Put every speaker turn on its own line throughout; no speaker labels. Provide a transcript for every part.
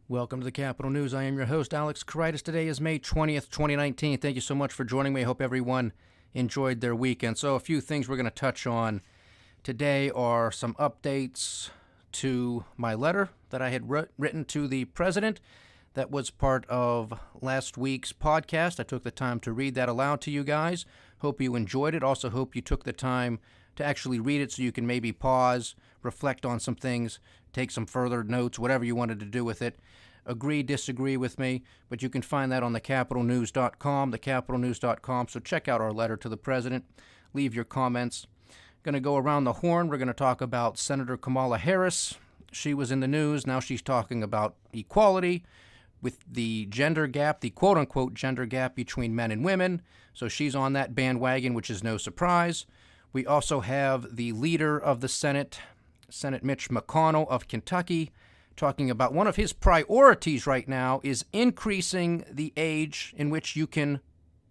Welcome to the Capital News. I am your host, Alex Karitis. Today is May 20th, 2019. Thank you so much for joining me. I hope everyone enjoyed their weekend. So a few things we're going to touch on today are some updates to my letter that I had written to the president. That was part of last week's podcast. I took the time to read that aloud to you guys. Hope you enjoyed it. Also hope you took the time to actually read it so you can maybe pause, reflect on some things, take some further notes, whatever you wanted to do with it. Agree, disagree with me, but you can find that on thecapitalnews.com, thecapitalnews.com. So check out our letter to the president. Leave your comments. Going to go around the horn. We're going to talk about Senator Kamala Harris. She was in the news. Now she's talking about equality with the gender gap, the quote-unquote gender gap between men and women. So she's on that bandwagon, which is no surprise. We also have the leader of the Senate, Senate Mitch McConnell of Kentucky, talking about one of his priorities right now is increasing the age in which you can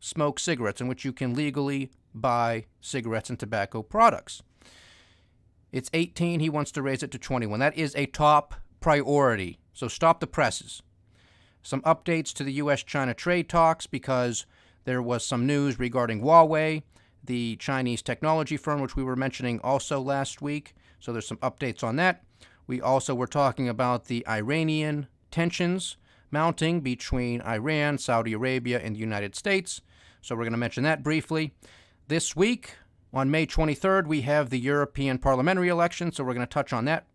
smoke cigarettes, in which you can legally buy cigarettes and tobacco products. It's 18. He wants to raise it to 21. That is a top priority. So stop the presses. Some updates to the U.S.-China trade talks because there was some news regarding Huawei, the Chinese technology firm, which we were mentioning also last week. So there's some updates on that. We also were talking about the Iranian tensions mounting between Iran, Saudi Arabia, and the United States. So we're going to mention that briefly. This week, on May 23rd, we have the European parliamentary election, so we're going to touch on that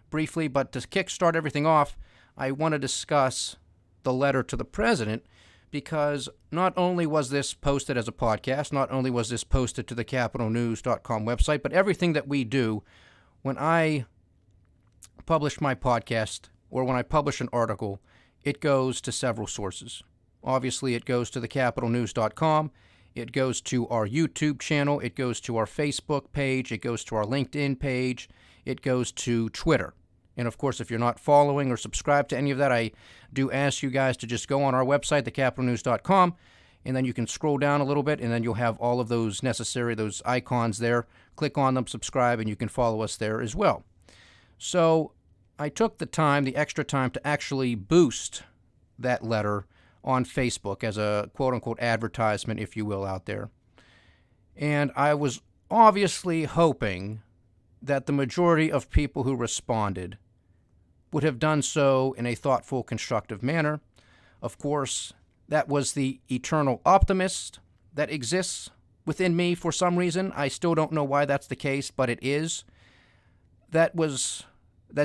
briefly. But to kickstart everything off, I want to discuss the letter to the president because not only was this posted as a podcast, not only was this posted to the capitalnews.com website, but everything that we do, when I publish my podcast or when I publish an article, it goes to several sources. Obviously, it goes to thecapitalnews.com. It goes to our YouTube channel. It goes to our Facebook page. It goes to our LinkedIn page. It goes to Twitter. And of course, if you're not following or subscribed to any of that, I do ask you guys to just go on our website, thecapitalnews.com, and then you can scroll down a little bit, and then you'll have all of those those icons there. Click on them, subscribe, and you can follow us there as well. So I took the extra time to actually boost that letter on Facebook as a quote-unquote advertisement, if you will, out there. And I was obviously hoping that the majority of people who responded would have done so in a thoughtful, constructive manner. Of course, that was the eternal optimist that exists within me for some reason. I still don't know why that's the case, but it is. That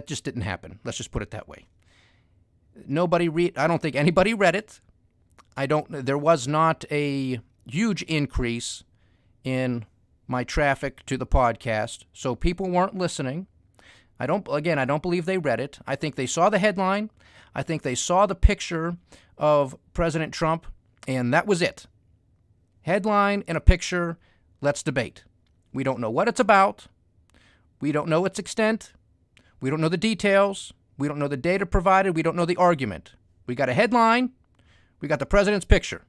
just didn't happen. Let's just put it that way. I don't think anybody read it. There was not a huge increase in my traffic to the podcast, so people weren't listening. I don't believe they read it. I think they saw the headline. I think they saw the picture of President Trump, and that was it. Headline and a picture, let's debate. We don't know what it's about. We don't know its extent. We don't know the details. We don't know the data provided. We don't know the argument. We got a headline. We got the president's picture.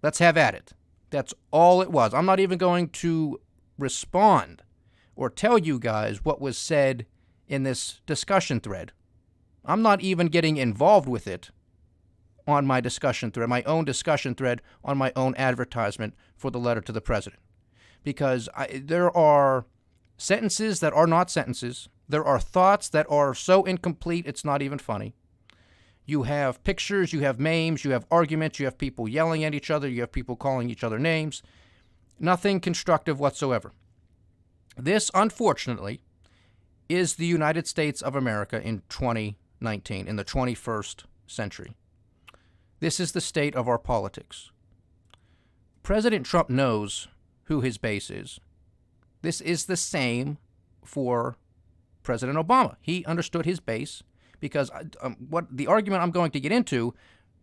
Let's have at it. That's all it was. I'm not even going to respond or tell you guys what was said in this discussion thread. I'm not even getting involved with it on my discussion thread, my own discussion thread on my own advertisement for the letter to the president. Because there are sentences that are not sentences. There are thoughts that are so incomplete it's not even funny. You have pictures, you have memes, you have arguments, you have people yelling at each other, you have people calling each other names. Nothing constructive whatsoever. This, unfortunately, is the United States of America in 2019, in the 21st century. This is the state of our politics. President Trump knows who his base is. This is the same for President Obama. He understood his base because what the argument I'm going to get into,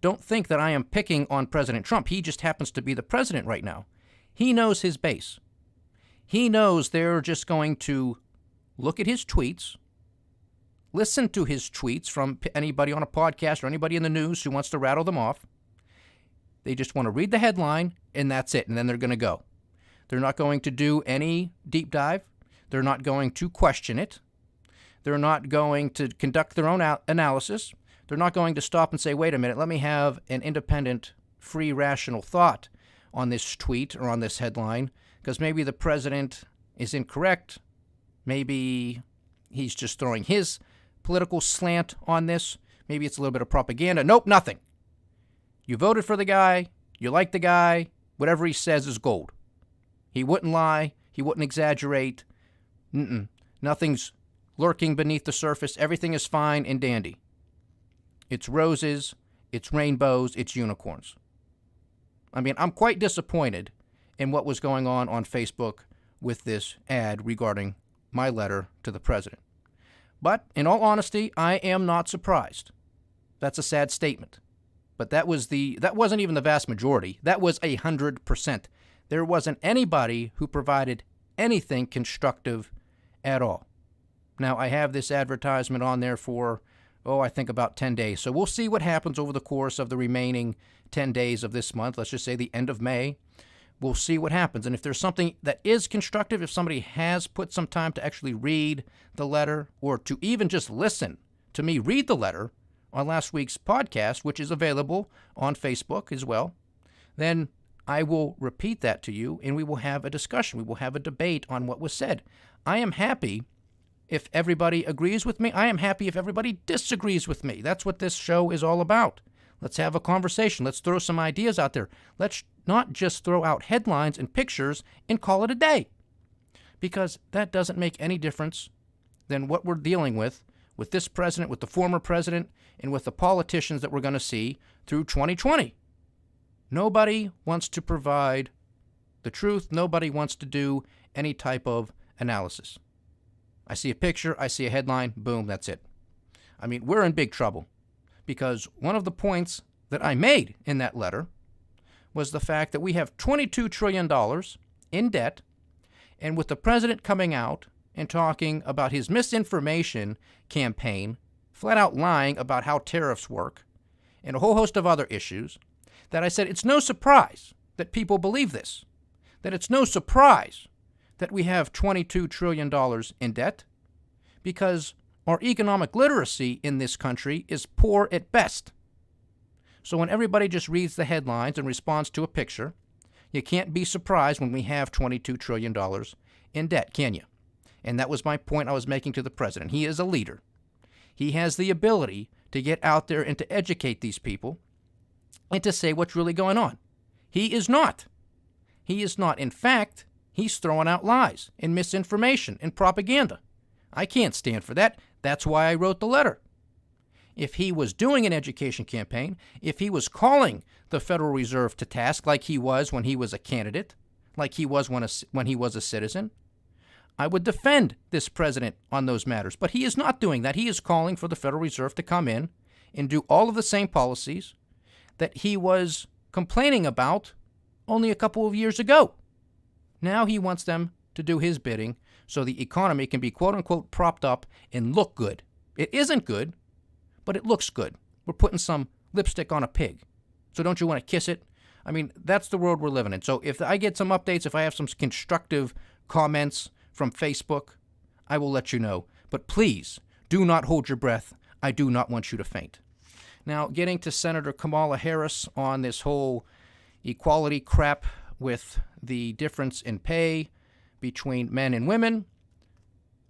don't think that I am picking on President Trump. He just happens to be the president right now. He knows his base. He knows they're just going to look at his tweets, listen to his tweets from anybody on a podcast or anybody in the news who wants to rattle them off. They just want to read the headline, and that's it, and then they're going to go. They're not going to do any deep dive. They're not going to question it. They're not going to conduct their own analysis. They're not going to stop and say, wait a minute, let me have an independent, free, rational thought on this tweet or on this headline, because maybe the president is incorrect. Maybe he's just throwing his political slant on this. Maybe it's a little bit of propaganda. Nope, nothing. You voted for the guy. You like the guy. Whatever he says is gold. He wouldn't lie. He wouldn't exaggerate. Nothing's lurking beneath the surface. Everything is fine and dandy. It's roses, it's rainbows, it's unicorns. I mean, I'm quite disappointed in what was going on Facebook with this ad regarding my letter to the president. But in all honesty, I am not surprised. That's a sad statement. But that wasn't even the vast majority. That was 100%. There wasn't anybody who provided anything constructive at all. Now, I have this advertisement on there for, I think about 10 days. So we'll see what happens over the course of the remaining 10 days of this month. Let's just say the end of May. We'll see what happens. And if there's something that is constructive, if somebody has put some time to actually read the letter or to even just listen to me read the letter on last week's podcast, which is available on Facebook as well, then I will repeat that to you and we will have a discussion. We will have a debate on what was said. I am happy if everybody agrees with me. I am happy if everybody disagrees with me. That's what this show is all about. Let's have a conversation. Let's throw some ideas out there. Let's not just throw out headlines and pictures and call it a day, because that doesn't make any difference than what we're dealing with this president, with the former president, and with the politicians that we're going to see through 2020. Nobody wants to provide the truth. Nobody wants to do any type of analysis. I see a picture, I see a headline, boom, that's it. I mean, we're in big trouble, because one of the points that I made in that letter was the fact that we have $22 trillion in debt, and with the president coming out and talking about his misinformation campaign, flat out lying about how tariffs work, and a whole host of other issues, that I said it's no surprise that people believe this, that it's no surprise that we have $22 trillion in debt, because our economic literacy in this country is poor at best. So when everybody just reads the headlines and responds to a picture, you can't be surprised when we have $22 trillion in debt, can you? And that was my point I was making to the president. He is a leader. He has the ability to get out there and to educate these people and to say what's really going on. He is not. He is not. In fact, he's throwing out lies and misinformation and propaganda. I can't stand for that. That's why I wrote the letter. If he was doing an education campaign, if he was calling the Federal Reserve to task like he was when he was a candidate, like he was when he was a citizen, I would defend this president on those matters. But he is not doing that. He is calling for the Federal Reserve to come in and do all of the same policies that he was complaining about only a couple of years ago. Now he wants them to do his bidding so the economy can be quote-unquote propped up and look good. It isn't good, but it looks good. We're putting some lipstick on a pig. So don't you want to kiss it? I mean, that's the world we're living in. So if I get some updates, if I have some constructive comments from Facebook, I will let you know. But please, do not hold your breath. I do not want you to faint. Now, getting to Senator Kamala Harris on this whole equality crap with the difference in pay between men and women,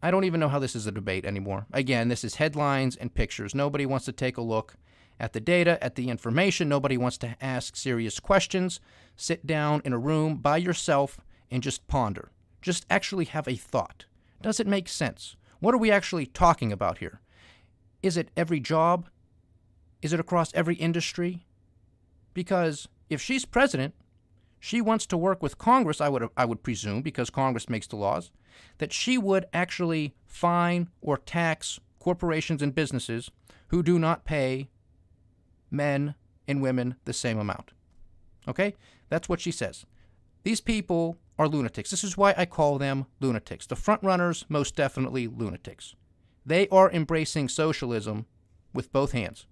I don't even know how this is a debate anymore. Again, this is headlines and pictures. Nobody wants to take a look at the data, at the information. Nobody wants to ask serious questions. Sit down in a room by yourself and just ponder. Just actually have a thought. Does it make sense? What are we actually talking about here? Is it every job? Is it across every industry? Because if she's president, she wants to work with Congress, I would presume, because Congress makes the laws, that she would actually fine or tax corporations and businesses who do not pay men and women the same amount. Okay? That's what she says. These people are lunatics. This is why I call them lunatics. The front runners, most definitely lunatics. They are embracing socialism with both hands.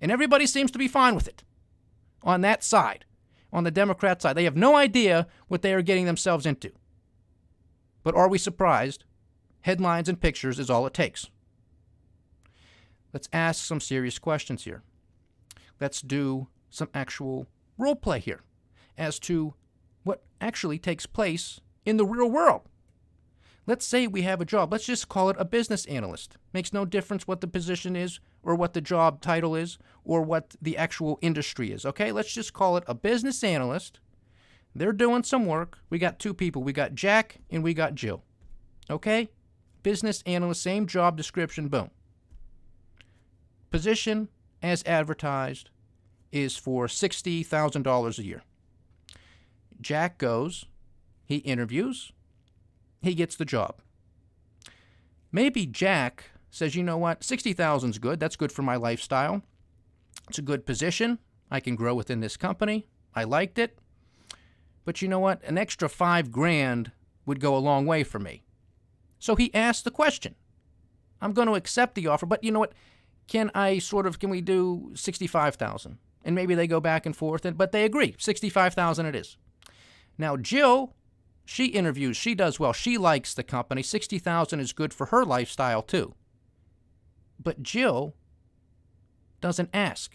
And everybody seems to be fine with it. On that side, on the Democrat side, they have no idea what they are getting themselves into. But are we surprised? Headlines and pictures is all it takes. Let's ask some serious questions here. Let's do some actual role play here as to what actually takes place in the real world. Let's say we have a job. Let's just call it a business analyst. Makes no difference what the position is or what the job title is or what the actual industry is, okay? Let's just call it a business analyst. They're doing some work. We got two people. We got Jack and we got Jill, okay? Business analyst, same job description, boom. Position, as advertised, is for $60,000 a year. Jack goes, he interviews, he gets the job. Maybe Jack says, you know what, 60,000 is good. That's good for my lifestyle. It's a good position. I can grow within this company. I liked it. But you know what, an extra $5,000 would go a long way for me. So he asked the question. I'm going to accept the offer, but you know what, can we do 65,000? And maybe they go back and forth, but they agree, 65,000 it is. Now Jill, she interviews, she does well, she likes the company, 60,000 is good for her lifestyle too. But Jill doesn't ask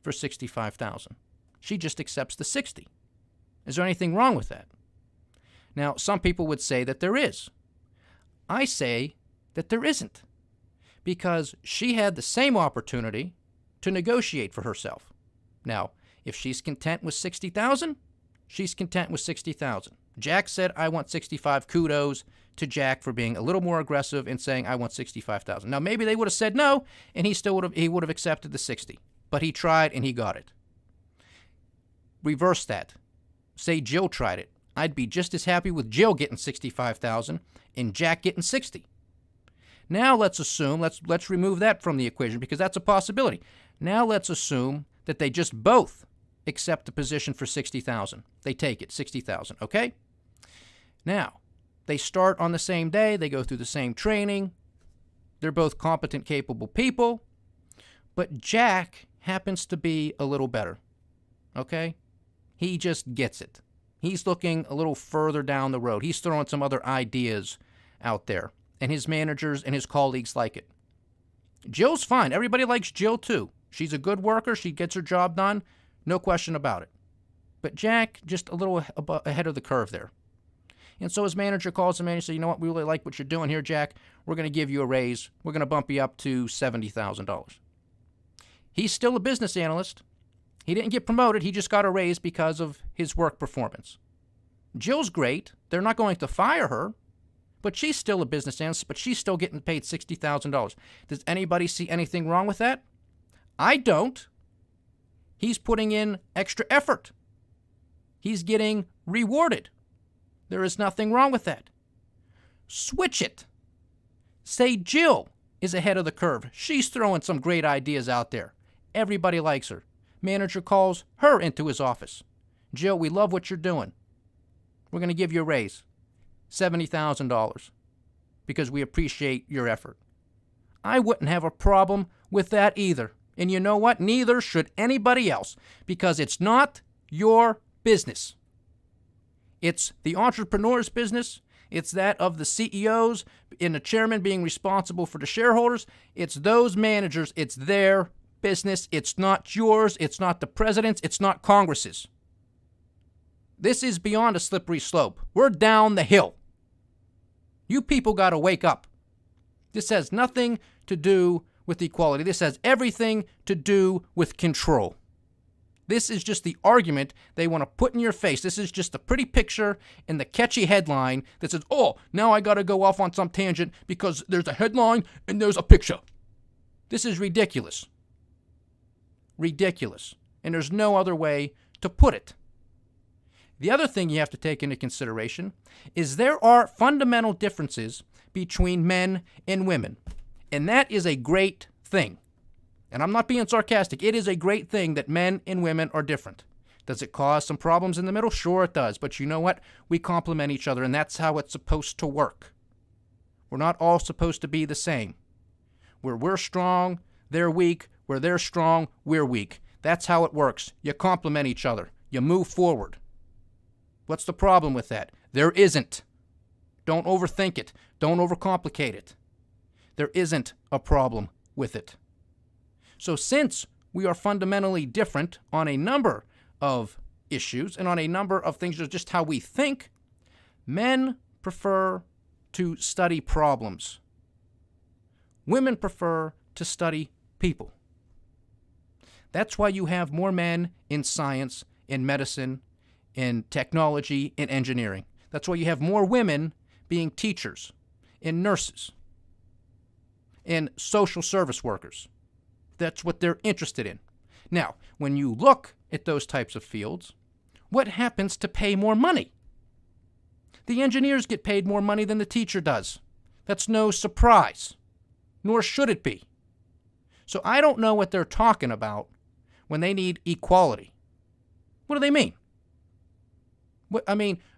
for 65,000. She just accepts the 60. Is there anything wrong with that? Now, some people would say that there is. I say that there isn't, because she had the same opportunity to negotiate for herself. Now, if she's content with 60,000, she's content with 60,000. Jack said, I want 65. Kudos to Jack for being a little more aggressive and saying, I want 65,000. Now, maybe they would have said no, and he would have accepted the 60. But he tried, and he got it. Reverse that. Say Jill tried it. I'd be just as happy with Jill getting 65,000 and Jack getting 60. Now let's assume, let's remove that from the equation because that's a possibility. Now let's assume that they just both accept the position for 60,000. They take it, 60,000, okay? Now, they start on the same day, they go through the same training. They're both competent, capable people, but Jack happens to be a little better, okay? He just gets it. He's looking a little further down the road. He's throwing some other ideas out there, and his managers and his colleagues like it. Jill's fine. Everybody likes Jill too. She's a good worker. She gets her job done. No question about it. But Jack, just a little ahead of the curve there. And so his manager calls him in and says, you know what, we really like what you're doing here, Jack. We're going to give you a raise. We're going to bump you up to $70,000. He's still a business analyst. He didn't get promoted. He just got a raise because of his work performance. Jill's great. They're not going to fire her, but she's still a business analyst, but she's still getting paid $60,000. Does anybody see anything wrong with that? I don't. He's putting in extra effort. He's getting rewarded. There is nothing wrong with that. Switch it. Say Jill is ahead of the curve. She's throwing some great ideas out there. Everybody likes her. Manager calls her into his office. Jill, we love what you're doing. We're going to give you a raise, $70,000, because we appreciate your effort. I wouldn't have a problem with that either. And you know what? Neither should anybody else, because it's not your business. It's the entrepreneur's business. It's that of the CEOs and the chairman being responsible for the shareholders. It's those managers. It's their business. It's not yours. It's not the president's. It's not Congress's. This is beyond a slippery slope. We're down the hill. You people got to wake up. This has nothing to do with equality. This has everything to do with control. This is just the argument they want to put in your face. This is just the pretty picture and the catchy headline that says, oh, now I got to go off on some tangent because there's a headline and there's a picture. This is ridiculous. Ridiculous. And there's no other way to put it. The other thing you have to take into consideration is there are fundamental differences between men and women. And that is a great thing. And I'm not being sarcastic. It is a great thing that men and women are different. Does it cause some problems in the middle? Sure it does. But you know what? We complement each other, and that's how it's supposed to work. We're not all supposed to be the same. Where we're strong, they're weak. Where they're strong, we're weak. That's how it works. You complement each other. You move forward. What's the problem with that? There isn't. Don't overthink it. Don't overcomplicate it. There isn't a problem with it. So since we are fundamentally different on a number of issues and on a number of things, just how we think, men prefer to study problems. Women prefer to study people. That's why you have more men in science, in medicine, in technology, in engineering. That's why you have more women being teachers, in nurses, in social service workers. That's what they're interested in. Now, when you look at those types of fields, what happens to pay more money? The engineers get paid more money than the teacher does. That's no surprise, nor should it be. So I don't know what they're talking about when they need equality. What do they mean?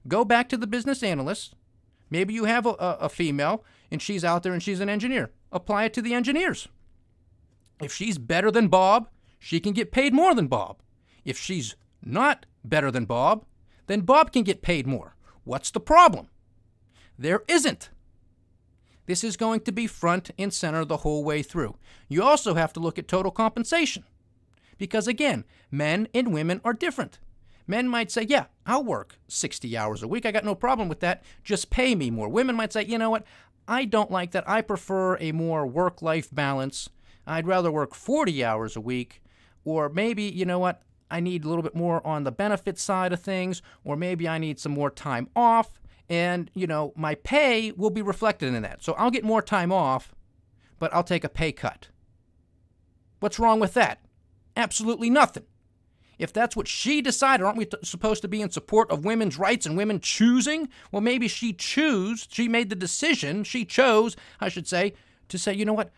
Go back to the business analysts. Maybe you have a female and she's out there and she's an engineer. Apply it to the engineers. If she's better than Bob, she can get paid more than Bob. If she's not better than Bob, then Bob can get paid more. What's the problem? There isn't. This is going to be front and center the whole way through. You also have to look at total compensation. Because again, men and women are different. Men might say, yeah, I'll work 60 hours a week. I got no problem with that. Just pay me more. Women might say, you know what? I don't like that. I prefer a more work-life balance. I'd rather work 40 hours a week. Or maybe, you know what? I need a little bit more on the benefit side of things. Or maybe I need some more time off. And, my pay will be reflected in that. So I'll get more time off, but I'll take a pay cut. What's wrong with that? Absolutely nothing. If that's what she decided, aren't we supposed to be in support of women's rights and women choosing? Well, maybe she made the decision, she chose, I should say, to say, you know what,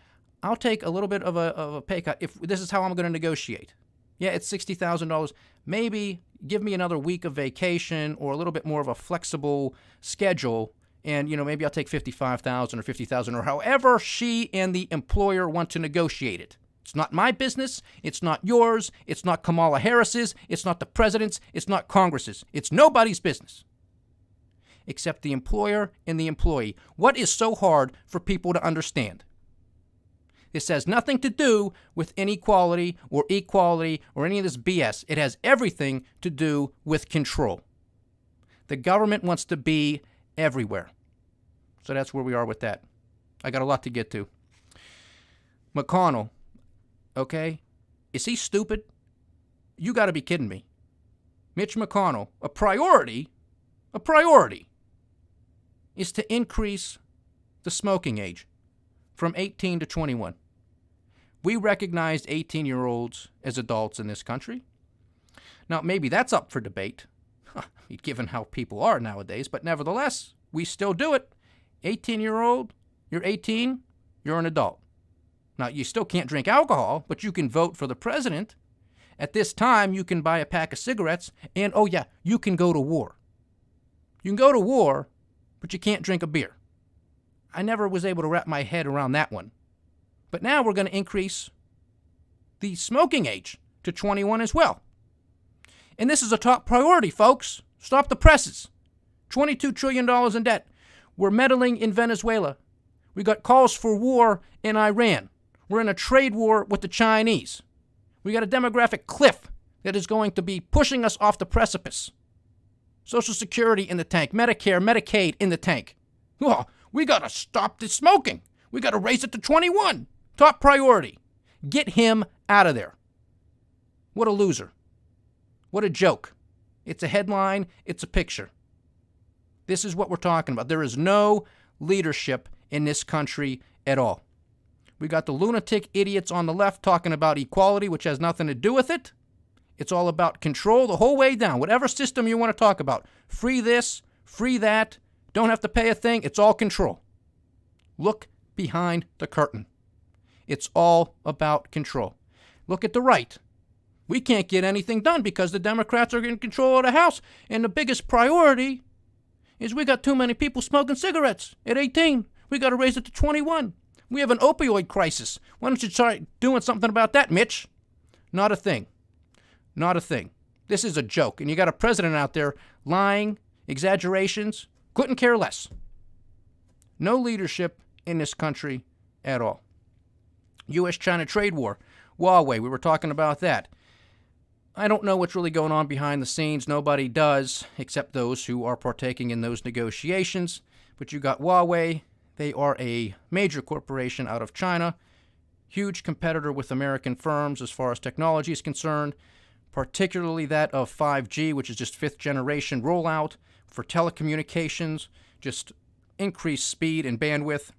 I'll take a little bit of a pay cut if this is how I'm going to negotiate. Yeah, it's $60,000. Maybe give me another week of vacation or a little bit more of a flexible schedule, and, maybe I'll take $55,000 or $50,000 or however she and the employer want to negotiate it. It's not my business. It's not yours. It's not Kamala Harris's. It's not the president's. It's not Congress's. It's nobody's business except the employer and the employee. What is so hard for people to understand? This has nothing to do with inequality or equality or any of this BS. It has everything to do with control. The government wants to be everywhere. So that's where we are with that. I got a lot to get to. McConnell. Okay? Is he stupid? You got to be kidding me. Mitch McConnell, a priority is to increase the smoking age from 18 to 21. We recognized 18-year-olds as adults in this country. Now, maybe that's up for debate, given how people are nowadays, but nevertheless, we still do it. 18-year-old, you're 18, you're an adult. Now, you still can't drink alcohol, but you can vote for the president. At this time, you can buy a pack of cigarettes, and, oh yeah, you can go to war. You can go to war, but you can't drink a beer. I never was able to wrap my head around that one. But now we're going to increase the smoking age to 21 as well. And this is a top priority, folks. Stop the presses. $22 trillion in debt. We're meddling in Venezuela. We got calls for war in Iran. We're in a trade war with the Chinese. We got a demographic cliff that is going to be pushing us off the precipice. Social Security in the tank. Medicare, Medicaid in the tank. Oh, we got to stop the smoking. We got to raise it to 21. Top priority. Get him out of there. What a loser. What a joke. It's a headline. It's a picture. This is what we're talking about. There is no leadership in this country at all. We got the lunatic idiots on the left talking about equality, which has nothing to do with it. It's all about control the whole way down. Whatever system you want to talk about. Free this, free that, don't have to pay a thing. It's all control. Look behind the curtain. It's all about control. Look at the right. We can't get anything done because the Democrats are in control of the House. And the biggest priority is we got too many people smoking cigarettes at 18. We got to raise it to 21. We have an opioid crisis. Why don't you start doing something about that, Mitch? Not a thing. Not a thing. This is a joke. And you got a president out there lying, exaggerations, couldn't care less. No leadership in this country at all. U.S.-China trade war. Huawei, we were talking about that. I don't know what's really going on behind the scenes. Nobody does, except those who are partaking in those negotiations. But you got Huawei. They are a major corporation out of China, huge competitor with American firms as far as technology is concerned, particularly that of 5G, which is just fifth generation rollout for telecommunications, just increased speed and bandwidth.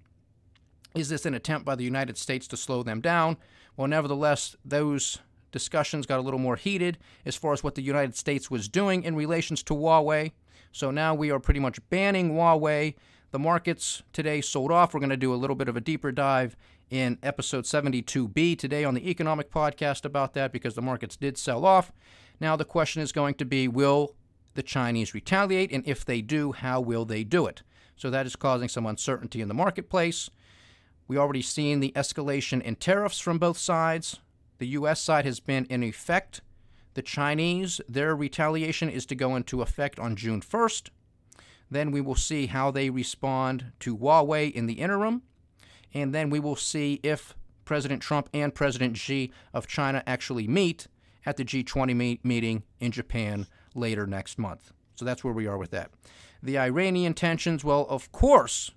Is this an attempt by the United States to slow them down? Well, nevertheless, those discussions got a little more heated as far as what the United States was doing in relations to Huawei. So now we are pretty much banning Huawei. The markets today sold off. We're going to do a little bit of a deeper dive in episode 72B today on the Economic Podcast about that because the markets did sell off. Now the question is going to be, will the Chinese retaliate? And if they do, how will they do it? So that is causing some uncertainty in the marketplace. We already seen the escalation in tariffs from both sides. The U.S. side has been in effect. The Chinese, their retaliation is to go into effect on June 1st. Then we will see how they respond to Huawei in the interim. And then we will see if President Trump and President Xi of China actually meet at the G20 meeting in Japan later next month. So that's where we are with that. The Iranian tensions, well, of course,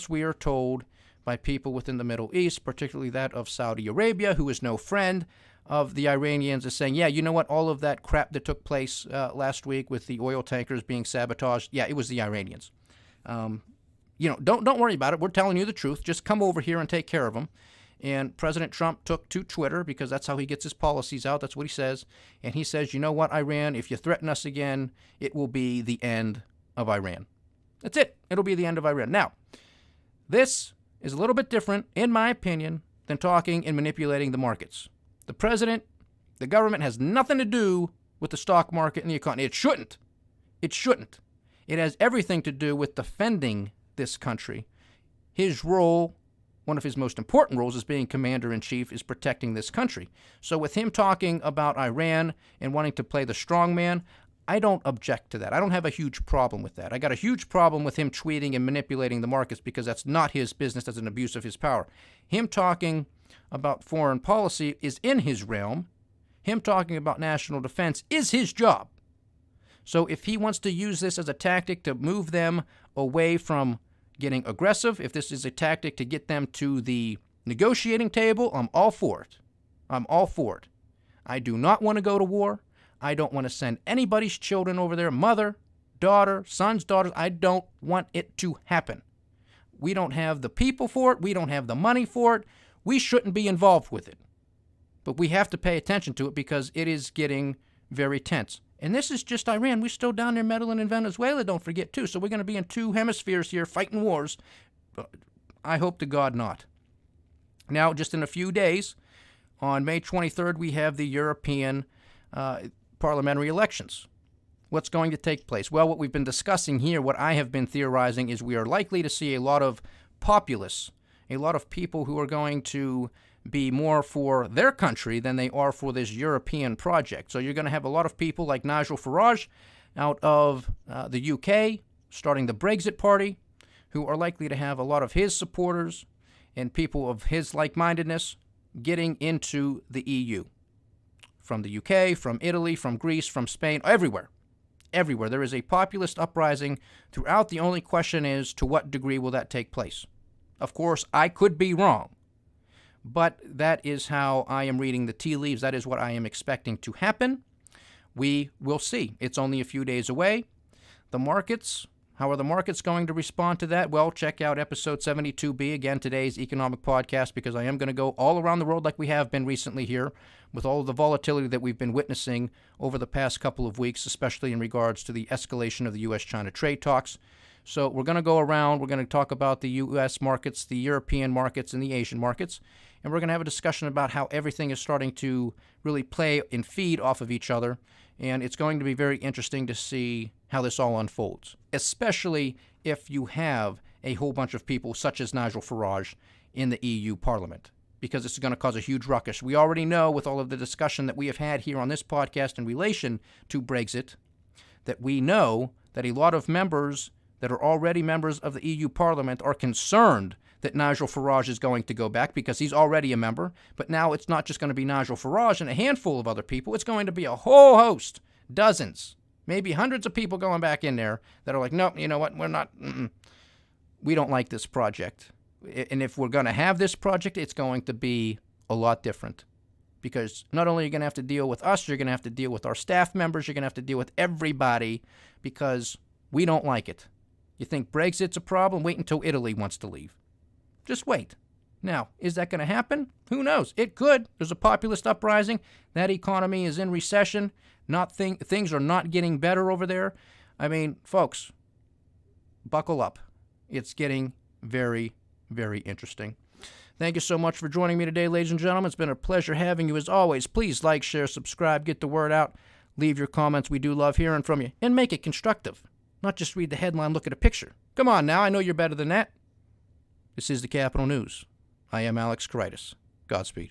we are told by people within the Middle East, particularly that of Saudi Arabia, who is no friend of the Iranians, is saying, yeah, you know what, all of that crap that took place last week with the oil tankers being sabotaged, yeah, it was the Iranians. Don't worry about it. We're telling you the truth. Just come over here and take care of them. And President Trump took to Twitter because that's how he gets his policies out. That's what he says. And he says, you know what, Iran, if you threaten us again, it will be the end of Iran. That's it. It'll be the end of Iran. Now, this is a little bit different, in my opinion, than talking and manipulating the markets. The president, the government has nothing to do with the stock market and the economy. It shouldn't. It shouldn't. It has everything to do with defending this country. His role, one of his most important roles as being commander-in-chief, is protecting this country. So with him talking about Iran and wanting to play the strongman, I don't object to that. I don't have a huge problem with that. I got a huge problem with him tweeting and manipulating the markets because that's not his business. That's an abuse of his power. Him talking about foreign policy is in his realm. Him talking about national defense is his job. So if he wants to use this as a tactic to move them away from getting aggressive, if this is a tactic to get them to the negotiating table, I'm all for it. I'm all for it. I do not want to go to war. I don't want to send anybody's children over there, mother, daughter, sons, daughters. I don't want it to happen. We don't have the people for it. We don't have the money for it. We shouldn't be involved with it. But we have to pay attention to it because it is getting very tense. And this is just Iran. We're still down there meddling in Venezuela, don't forget, too. So we're going to be in two hemispheres here fighting wars. I hope to God not. Now, just in a few days, on May 23rd, we have the European parliamentary elections. What's going to take place? Well, what we've been discussing here, what I have been theorizing, is we are likely to see a lot of populists, a lot of people who are going to be more for their country than they are for this European project. So you're going to have a lot of people like Nigel Farage out of the UK, starting the Brexit Party, who are likely to have a lot of his supporters and people of his like-mindedness getting into the EU. From the UK, from Italy, from Greece, from Spain, everywhere. Everywhere. There is a populist uprising throughout. The only question is, to what degree will that take place? Of course, I could be wrong. But that is how I am reading the tea leaves. That is what I am expecting to happen. We will see. It's only a few days away. The markets, how are the markets going to respond to that? Well, check out episode 72B, again, today's economic podcast, because I am going to go all around the world like we have been recently here with all of the volatility that we've been witnessing over the past couple of weeks, especially in regards to the escalation of the U.S.-China trade talks. So we're going to go around. We're going to talk about the U.S. markets, the European markets, and the Asian markets. And we're going to have a discussion about how everything is starting to really play and feed off of each other. And it's going to be very interesting to see how this all unfolds, especially if you have a whole bunch of people such as Nigel Farage in the EU Parliament, because it's going to cause a huge ruckus. We already know, with all of the discussion that we have had here on this podcast in relation to Brexit, that we know that a lot of members that are already members of the EU Parliament are concerned that Nigel Farage is going to go back because he's already a member. But now it's not just going to be Nigel Farage and a handful of other people. It's going to be a whole host, dozens, maybe hundreds of people going back in there that are like, nope, you know what, we don't like this project. And if we're going to have this project, it's going to be a lot different. Because not only are you going to have to deal with us, you're going to have to deal with our staff members, you're going to have to deal with everybody because we don't like it. You think Brexit's a problem? Wait until Italy wants to leave. Just wait. Now, is that going to happen? Who knows? It could. There's a populist uprising. That economy is in recession. Things are not getting better over there. I mean, folks, buckle up. It's getting very, very interesting. Thank you so much for joining me today, ladies and gentlemen. It's been a pleasure having you as always. Please like, share, subscribe, get the word out. Leave your comments. We do love hearing from you. And make it constructive. Not just read the headline, look at a picture. Come on now, I know you're better than that. This is the Capital News. I am Alex Kreitis. Godspeed.